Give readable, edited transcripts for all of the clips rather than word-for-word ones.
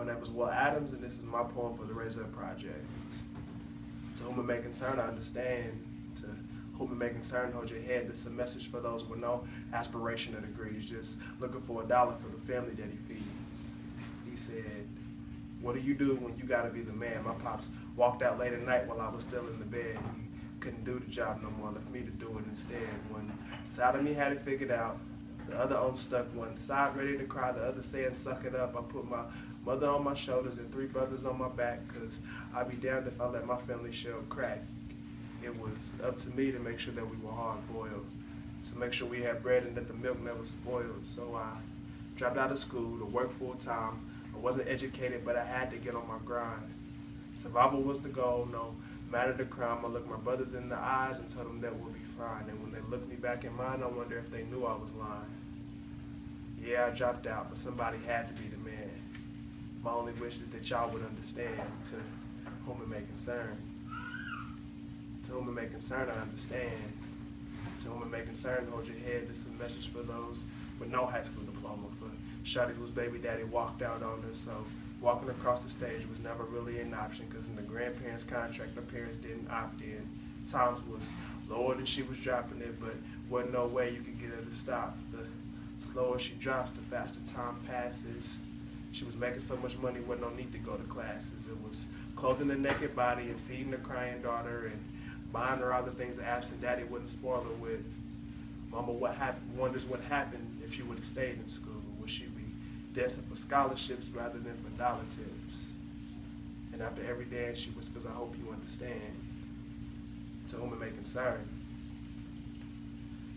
My name is Will Adams, and this is my poem for the Raise Up Project. To whom it may concern, I understand. To whom it may concern, hold your head. This is a message for those with no aspiration or degrees, just looking for $1 for the family that he feeds. He said, what do you do when you gotta be the man? My pops walked out late at night while I was still in the bed. He couldn't do the job no more, left me to do it instead. One side of me had it figured out, the other arm stuck. One side ready to cry, the other saying suck it up. I put my mother on my shoulders and 3 brothers on my back, cause I'd be damned if I let my family shell crack. It was up to me to make sure that we were hard boiled, to make sure we had bread and that the milk never spoiled. So I dropped out of school to work full time. I wasn't educated, but I had to get on my grind. Survival was the goal, no matter the crime. I looked my brothers in the eyes and told them that we'll be fine. And when they looked me back in mine, I wonder if they knew I was lying. Yeah, I dropped out, but somebody had to be the man. My only wish is that y'all would understand, to whom it may concern. To whom it may concern, I understand. To whom it may concern, hold your head. This is a message for those with no high school diploma, for shawty whose baby daddy walked out on her. So walking across the stage was never really an option, because in the grandparents' contract, the parents didn't opt in. Times was lower than she was dropping it, but wasn't no way you could get her to stop. The slower she drops, the faster time passes. She was making so much money, wasn't no need to go to classes. It was clothing the naked body and feeding the crying daughter and buying her all the things the absent daddy wouldn't spoil her with. Mama wonders what happened if she would have stayed in school. Would she be dancing for scholarships rather than for dollar tips? And after every dance, she whispers, I hope you understand. To whom it may concern,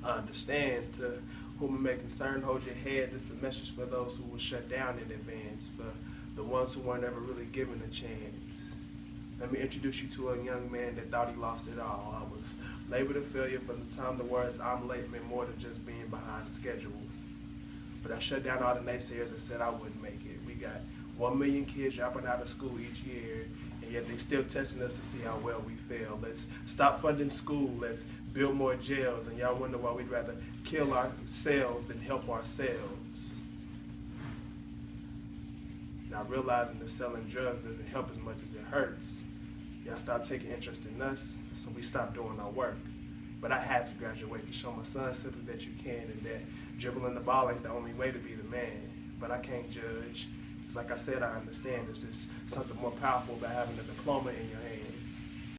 I understand. To whom it may concern, hold your head. This is a message for those who were shut down in advance, for the ones who weren't ever really given a chance. Let me introduce you to a young man that thought he lost it all. I was labeled a failure from the time the words I'm late meant more than just being behind schedule. But I shut down all the naysayers that said I wouldn't make it. We got 1 million kids dropping out of school each year, and yet they still testing us to see how well we fail. Let's stop funding school. Let's build more jails. And y'all wonder why we'd rather kill ourselves than help ourselves. Not realizing that selling drugs doesn't help as much as it hurts. Y'all stop taking interest in us, so we stopped doing our work. But I had to graduate to show my son simply that you can, and that dribbling the ball ain't the only way to be the man. But I can't judge. It's like I said, I understand. There's just something more powerful about having a diploma in your hand.